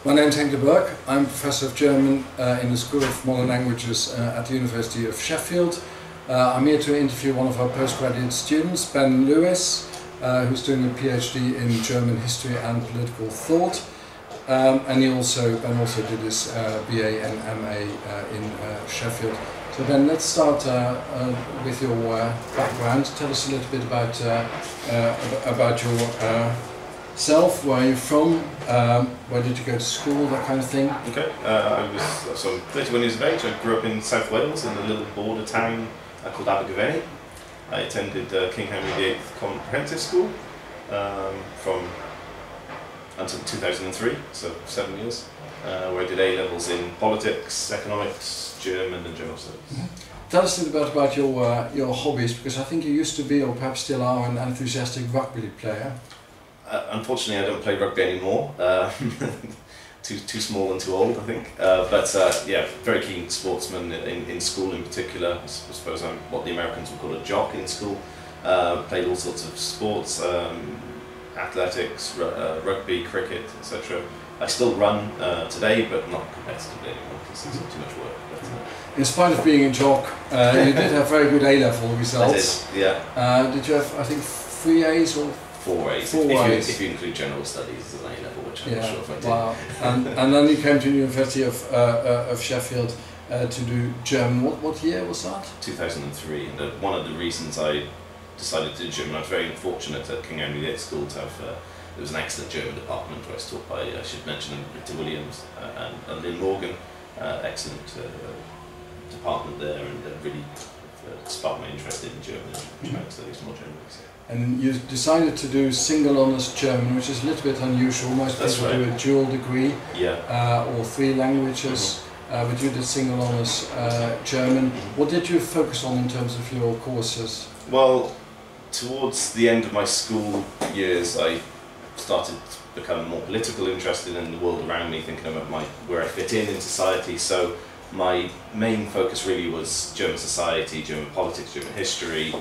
My name is Henk de Berg. I'm Professor of German in the School of Modern Languages at the University of Sheffield. I'm here to interview one of our postgraduate students, Ben Lewis, who's doing a PhD in German history and political thought. And Ben also did his BA and MA in Sheffield. So Ben, let's start with your background. Tell us a little bit about yourself. Where are you from? Where did you go to school? That kind of thing. Okay, I'm 31 years of age. I grew up in South Wales in a little border town called Undergraduate. I attended King Henry VIII Comprehensive School until 2003, so 7 years, where I did A-levels in politics, economics, German and general studies. Mm-hmm. Tell us a little bit about your hobbies, because I think you used to be, or perhaps still are, an enthusiastic rugby player. Unfortunately, I don't play rugby anymore. Too small and too old, I think. Yeah, very keen sportsman in school in particular. I suppose I'm what the Americans would call a jock in school. Played all sorts of sports, athletics, rugby, cricket, etc. I still run today, but not competitively anymore because it's too much work. In spite of being a jock, you did have very good A-level results. I did, yeah. Did you have, I think, 3 A's or? 4 A's, if you include general studies as an A-level, which I'm not sure if I did. Wow. and then you came to the University of Sheffield to do German. What year was that? 2003. And one of the reasons I decided to do German, I was very fortunate at King Henry VIII School to have, there was an excellent German department where I was taught by, I should mention, Rita Williams and Lynn Morgan, excellent department there, and really sparked my interest in German and Germanic studies more generally. So. And you decided to do single honours German, which is a little bit unusual. Most people do a dual degree, or 3 languages, but you did single honours German. What did you focus on in terms of your courses? Well, towards the end of my school years, I started to become more political, interested in the world around me, thinking about where I fit in society. So my main focus really was German society, German politics, German history,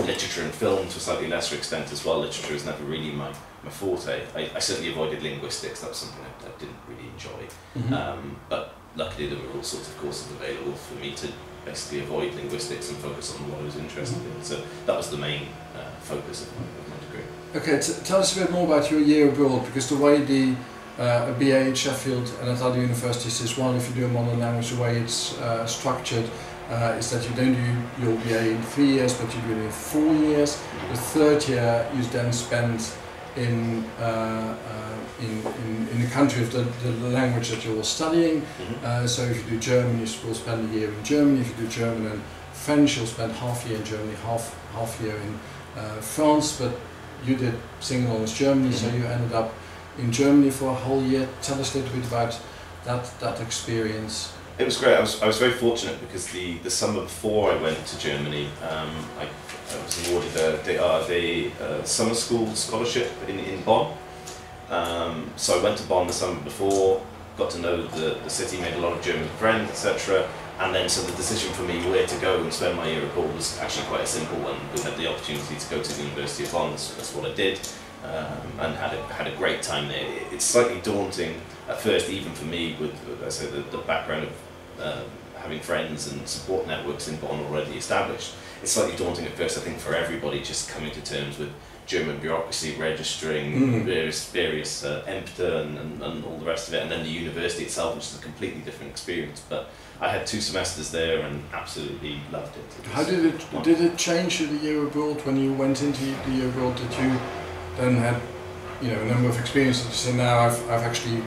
literature and film to a slightly lesser extent as well. Literature was never really my forte. I certainly avoided linguistics. That was something I didn't really enjoy. Mm-hmm. But luckily there were all sorts of courses available for me to basically avoid linguistics and focus on what I was interested in. So that was the main focus of my degree. Okay, tell us a bit more about your year abroad, because the way a BA in Sheffield and at other universities is one, if you do a modern language, the way it's structured is that you don't do your BA in 3 years, but you do it in 4 years. The third year you then spend in the country of the language that you're studying. So if you do German, you will spend a year in Germany. If you do German and French, you'll spend half year in Germany, half year in France. But you did single honours Germany, so you ended up in Germany for a whole year. Tell us a little bit about that experience. It was great. I was very fortunate because the summer before I went to Germany, I was awarded a summer school scholarship in Bonn. So I went to Bonn the summer before, got to know the city, made a lot of German friends, etc. And then so the decision for me where to go and spend my year abroad was actually quite a simple one. We had the opportunity to go to the University of Bonn, so that's what I did. And had a great time there. It's slightly daunting at first, even for me, with I say the background of having friends and support networks in Bonn already established. It's slightly daunting at first, I think, for everybody, just coming to terms with German bureaucracy, registering, various Ämter and all the rest of it, and then the university itself, which is a completely different experience. But I had 2 semesters there and absolutely loved it. How did it change the year abroad when you went into the year abroad? That you then had, a number of experiences. You say now I've actually,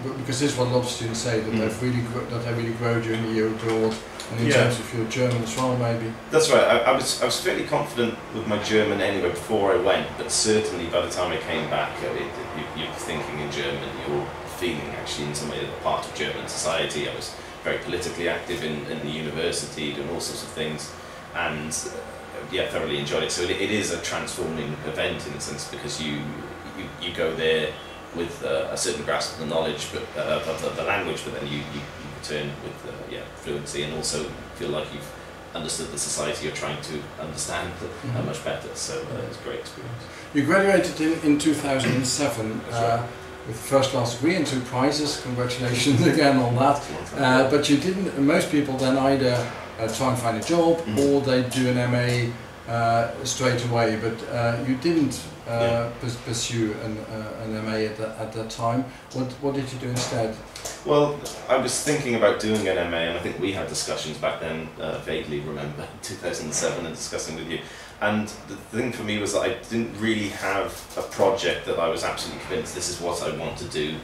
because this is what a lot of students say, that they really grow during the year abroad, and in terms of your German as well, maybe. That's right. I was fairly confident with my German anyway before I went, but certainly by the time I came back, you're thinking in German, you're feeling actually in some way a part of German society. I was very politically active in the university, doing all sorts of things, and thoroughly enjoyed it. So it is a transforming event in a sense, because you go there with a certain grasp of the knowledge, but of the language, but then you return with fluency, and also feel like you've understood the society you're trying to understand much better. So it was a great experience. You graduated in 2007. with a first class degree and 2 prizes. Congratulations again on that. But you didn't. Most people then either try and find a job, or they do an MA straight away. But you didn't pursue an MA at that time. What did you do instead? Well, I was thinking about doing an MA, and I think we had discussions back then, vaguely remember 2007 and discussing with you. And the thing for me was that I didn't really have a project that I was absolutely convinced this is what I want to do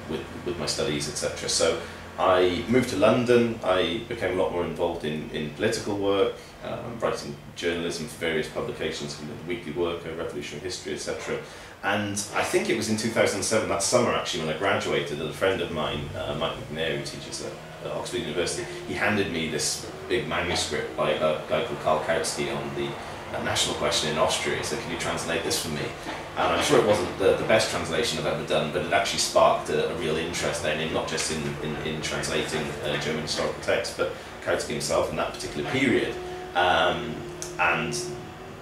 with my studies, etc. So I moved to London. I became a lot more involved in political work, writing journalism for various publications, Weekly Worker, Revolutionary History, etc. And I think it was in 2007, that summer actually, when I graduated, that a friend of mine, Mike McNair, who teaches at Oxford University, he handed me this big manuscript by a guy called Karl Kautsky on the national question in Austria. He said, "Can you translate this for me?" And I'm sure it wasn't the best translation I've ever done, but it actually sparked a real interest then, in not just in translating German historical texts, but Kautsky himself in that particular period. And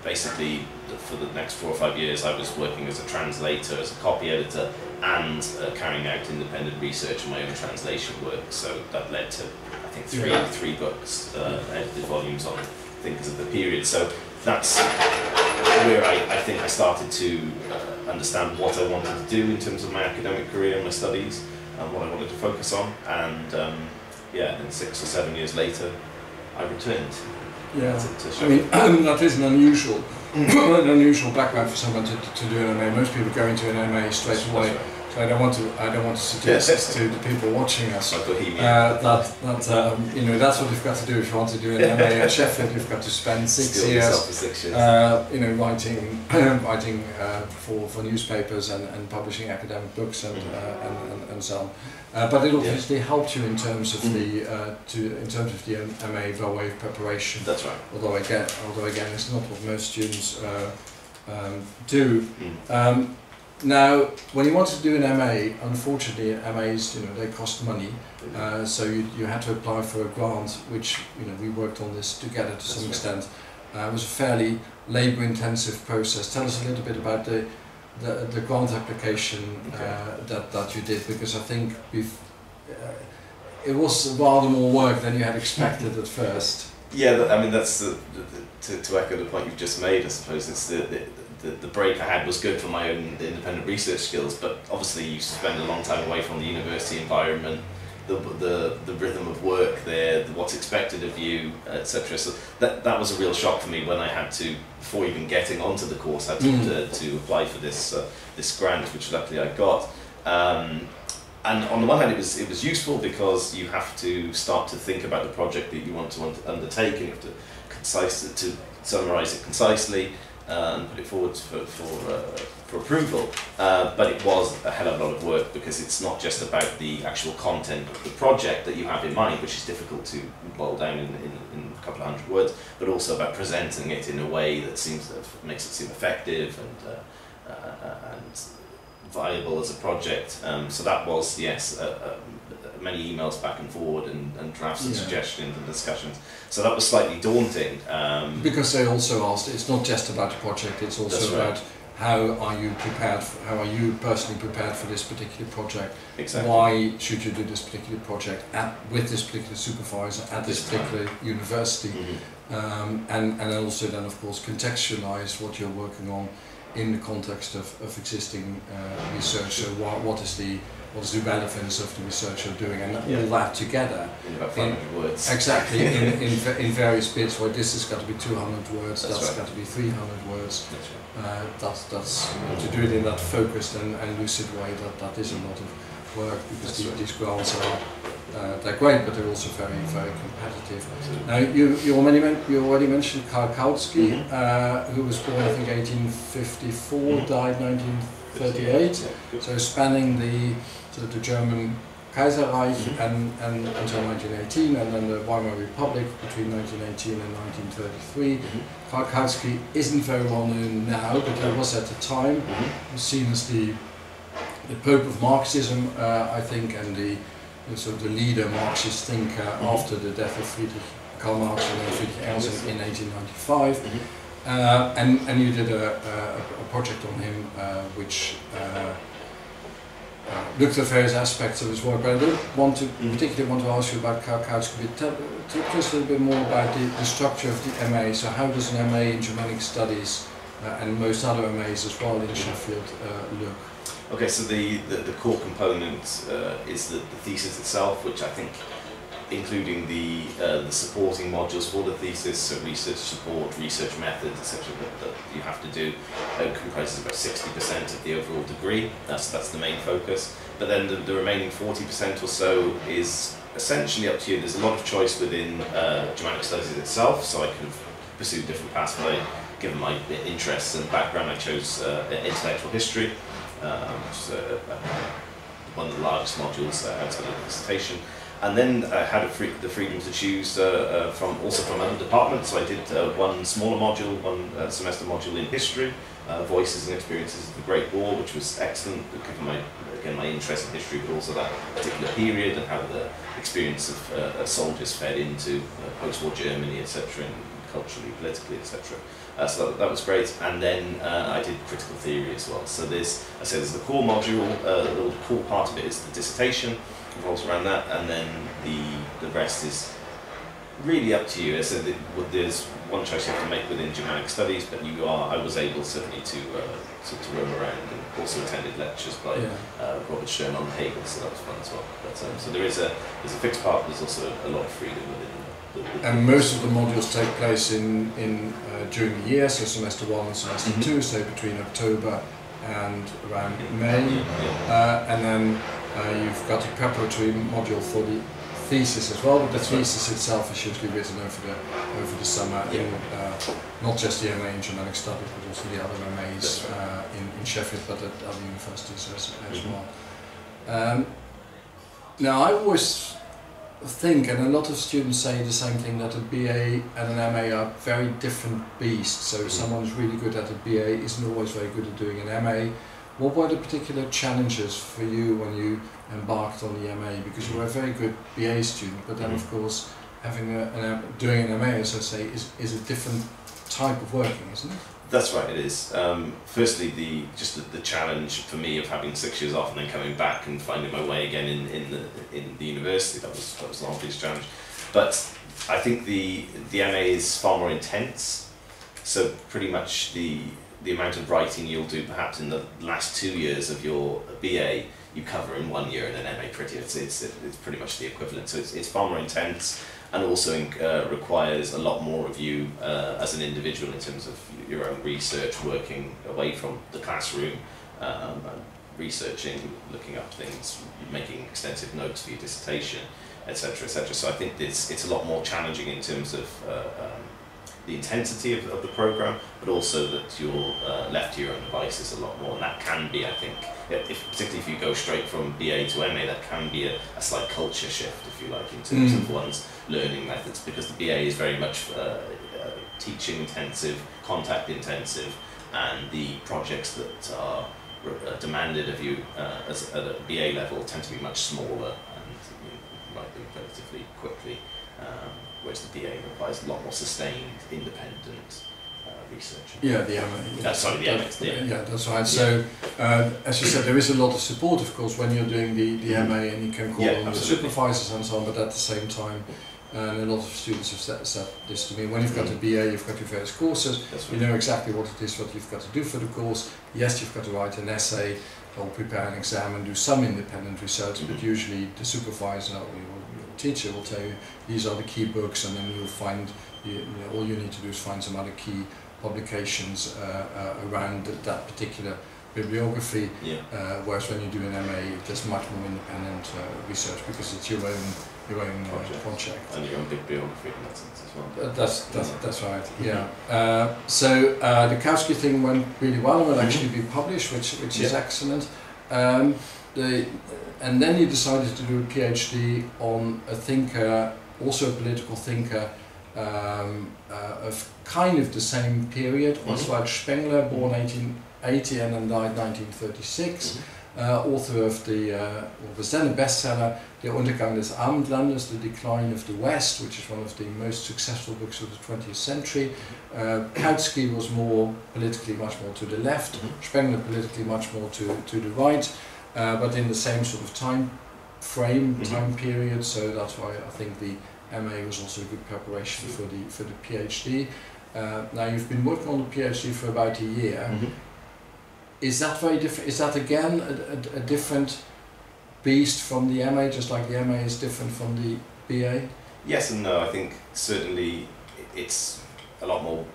basically, for the next 4 or 5 years, I was working as a translator, as a copy editor, and carrying out independent research on my own translation work. So that led to, I think, three books, edited volumes on thinkers of the period. So that's where I think I started to understand what I wanted to do in terms of my academic career and my studies, and what I wanted to focus on. And then 6 or 7 years later, I returned. Yeah, I mean, that is an unusual background for someone to do an MA. Most people go into an MA straight away. So I don't want to suggest to the people watching us that you know, that's what you've got to do if you want to do an MA at Sheffield. You've got to spend 6 years, you know, writing for newspapers and publishing academic books and so on. But it obviously helped you in terms of the MA by way of preparation. That's right. Although again, it's not what most students do. Now, when you want to do an MA, unfortunately, MAs, you know, they cost money. So you had to apply for a grant, which, you know, we worked on this together to some extent. It was a fairly labour-intensive process. Tell us a little bit about the grant application that you did, because I think it was rather more work than you had expected at first. Yeah, I mean, that's to echo the point you've just made. I suppose it's the break I had was good for my own independent research skills, but obviously you spend a long time away from the university environment, the rhythm of work there, what's expected of you, etc. So that was a real shock for me when I had to, before even getting onto the course, I had to apply for this grant, which luckily I got. And on the one hand, it was useful because you have to start to think about the project that you want to undertake, and you have to summarise it concisely. And put it forward for approval, but it was a hell of a lot of work, because it's not just about the actual content of the project that you have in mind, which is difficult to boil down in a couple of hundred words, but also about presenting it in a way that makes it seem effective and viable as a project. So that was, yes, many emails back and forward and drafts and suggestions and discussions. So that was slightly daunting. Because they also asked, it's not just about the project, it's also about how are you prepared, how are you personally prepared for this particular project? Exactly. Why should you do this particular project with this particular supervisor at this particular university? And also then, of course, contextualize what you're working on in the context of existing research. So what is the relevance of the research you're doing, and all that together in about 500 words. Exactly, in various bits. Where this has got to be 200 words, that's got to be 300 words. That's right. That's to do it in that focused and lucid way. That is a lot of work, because these grants are they're great, but they're also very, very competitive. Now, you already mentioned Karl Kautsky, who was born, I think, 1854, died 1938. So spanning the German Kaiserreich and until 1918, and then the Weimar Republic between 1918 and 1933. Karl Kautsky isn't very well known now, but he was at the time. Seen as the Pope of Marxism, I think, and the leader Marxist thinker after the death of Karl Marx and Friedrich Engels in 1895. And you did a project on him, which looked at various aspects of his work, but I don't want to particularly want to ask you about Kautsky. Talk to us a little bit more about the structure of the MA. So how does an MA in Germanic Studies and most other MAs as well in Sheffield look? Okay, so the core component is the thesis itself, which I think, including the supporting modules for the thesis, so research support, research methods, etc., that you have to do, comprises about 60% of the overall degree. That's the main focus. But then the remaining 40% or so is essentially up to you. There's a lot of choice within Germanic Studies itself, so I could have pursued different paths, but given my interests and background, I chose intellectual history, which is one of the largest modules outside of the dissertation. And then I had the freedom to choose from other departments. So I did one smaller module, one semester module in history, voices and experiences of the Great War, which was excellent, given my interest in history, but also that particular period and how the experience of soldiers fed into post-war Germany, etc., and culturally, politically, etc. So that was great. And then I did critical theory as well. So there's the core module, the core part of it is the dissertation, revolves around that, and then the rest is really up to you. So there's one choice you have to make within Germanic Studies, but I was able certainly to roam around and also attended lectures by Robert Stern on Hegel, so that was fun as well. But, so there's a fixed part, but there's also a lot of freedom within the and most of the modules take place during the year, so semester 1 and semester 2, so between October and around May, and then you've got a preparatory module for the thesis as well, but the thesis itself is usually written over the summer in not just the MA in Germanic Studies, but also the other MAs in Sheffield, but at other universities as well. Now I always think, and a lot of students say the same thing, that a BA and an MA are very different beasts. So someone who's really good at a BA isn't always very good at doing an MA. What were the particular challenges for you when you embarked on the MA? Because you were a very good BA student, but then of course doing an MA, as I say, is a different type of working, isn't it? That's right, it is. Firstly, the challenge for me of having 6 years off and then coming back and finding my way again in the university, that was the obvious challenge. But I think the MA is far more intense. So pretty much the amount of writing you'll do perhaps in the last 2 years of your BA, you cover in 1 year in an MA pretty. It's pretty much the equivalent. So it's far more intense, and also requires a lot more of you as an individual in terms of your own research, working away from the classroom, researching, looking up things, making extensive notes for your dissertation, etc., etc. So I think it's a lot more challenging in terms of the intensity of the program, but also that you're left to your own devices a lot more, and that can be, I think, particularly if you go straight from BA to MA, that can be a slight culture shift, if you like, in terms of one's learning methods, because the BA is very much teaching intensive, contact intensive, and the projects that are demanded of you at a BA level tend to be much smaller, and you write them relatively quickly. Whereas the BA requires a lot more sustained, independent research. Yeah, the MA. Sorry, the MA. Yeah, that's right. So, as you said, there is a lot of support, of course, when you're doing the MA, and you can call on the supervisors and so on, but at the same time, and a lot of students have said this to me, when you've got a BA, you've got your various courses, you know exactly what it is, what you've got to do for the course. Yes, you've got to write an essay, or prepare an exam and do some independent research, but usually the supervisor or your teacher will tell you these are the key books, and then you'll find all you need to do is find some other key publications around that particular bibliography. Whereas when you do an MA, there's much more independent research, because it's your own project and your own bibliography in that sense as well. That's right. Yeah. So the Kautsky thing went really well and will actually be published, which is excellent. And then you decided to do a PhD on a thinker, also a political thinker, of kind of the same period, Oswald Spengler, born 1880 and then died 1936, author of was then a bestseller, Der Untergang des Abendlandes, The Decline of the West, which is one of the most successful books of the 20th century. Kautsky was more politically much more to the left, Spengler politically much more to the right. but in the same sort of time frame, Mhm. time period. So that's why I think the MA was also a good preparation for the PhD. Now you've been working on the PhD for about a year. Mhm. Is that very different? Is that again a different beast from the MA, just like the MA is different from the BA? Yes and no. I think certainly it's a lot more.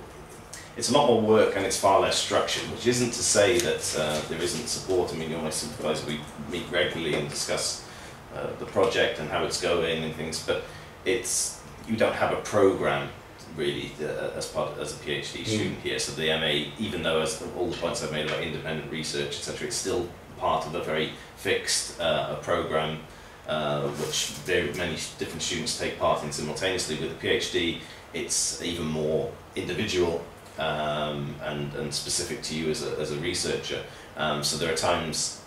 It's a lot more work and it's far less structured, which isn't to say that there isn't support. I mean, you're my supervisor. We meet regularly and discuss the project and how it's going and things. But you don't have a program really as a PhD student here. So the MA, even though as all the points I've made about independent research, etc., it's still part of a very fixed program, which very many different students take part in simultaneously. With the PhD, it's even more individual and specific to you as a researcher. So there are times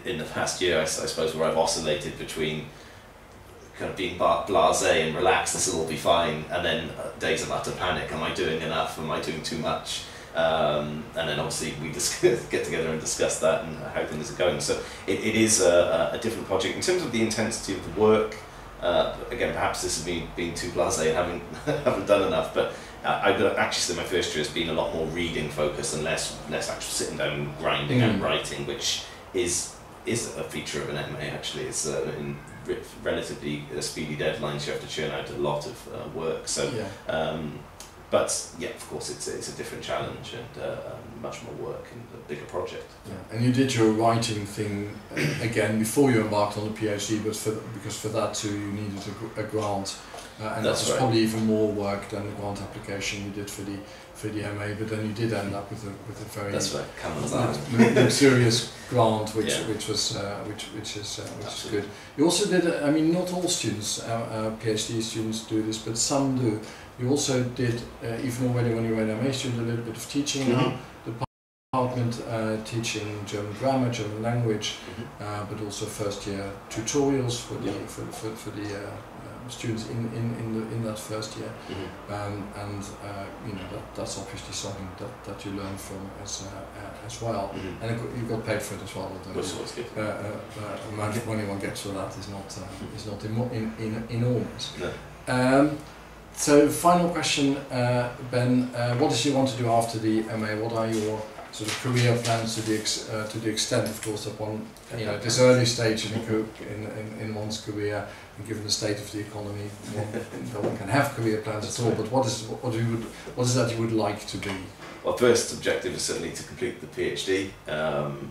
in the past year, I suppose, where I've oscillated between kind of being blasé and relaxed, this will all be fine, and then days of utter panic, am I doing enough, am I doing too much? And then obviously we just get together and discuss that and how things are going. So it is a different project. In terms of the intensity of the work, again, perhaps this has been too blasé and haven't done enough, but I would actually say my first year has been a lot more reading focused and less actual sitting down and grinding and writing, which is a feature of an MA actually. It's in relatively speedy deadlines, you have to churn out a lot of work. So, but yeah, of course, it's a different challenge and much more work and a bigger project. Yeah. And you did your writing thing again before you embarked on the PhD, but because for that too you needed a grant, and that was probably even more work than the grant application you did for the MA. But then you did end up with a very luxurious grant, which is good. You also did. I mean, not all students, PhD students, do this, but some do. You also did, even already when you were an MA student, a little bit of teaching now. The department teaching German grammar, German language, but also first year tutorials for the students in that first year, and you know that's obviously something that you learn from as well, and you got paid for it as well. The amount of money one gets for that is not enormous. No. So final question, Ben, what does you want to do after the MA? What are your sort of career plans to the extent, of course, that one, you know, at this early stage in one's career, and given the state of the economy, no one can have career plans at all. But what is that you would like to be? Well, first objective is certainly to complete the PhD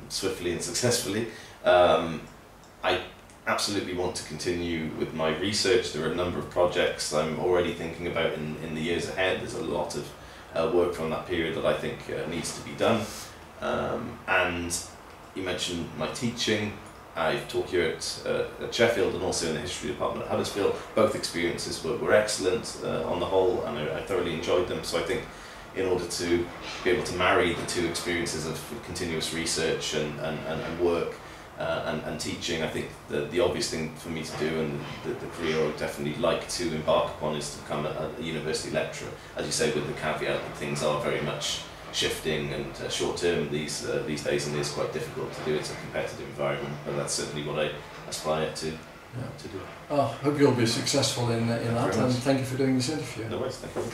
swiftly and successfully. I absolutely want to continue with my research. There are a number of projects I'm already thinking about in the years ahead. There's a lot of work from that period that I think needs to be done. And you mentioned my teaching. I taught here at Sheffield and also in the history department at Huddersfield. Both experiences were excellent on the whole, and I thoroughly enjoyed them. So I think in order to be able to marry the two experiences of continuous research and work and teaching, I think the obvious thing for me to do, and the career I would definitely like to embark upon, is to become a university lecturer. As you say, with the caveat that things are very much shifting and short term these days, and it's quite difficult to do. It's a competitive environment, but that's certainly what I aspire to do. Oh, hope you'll be successful in that, and thank you for doing this interview. No worries, thank you.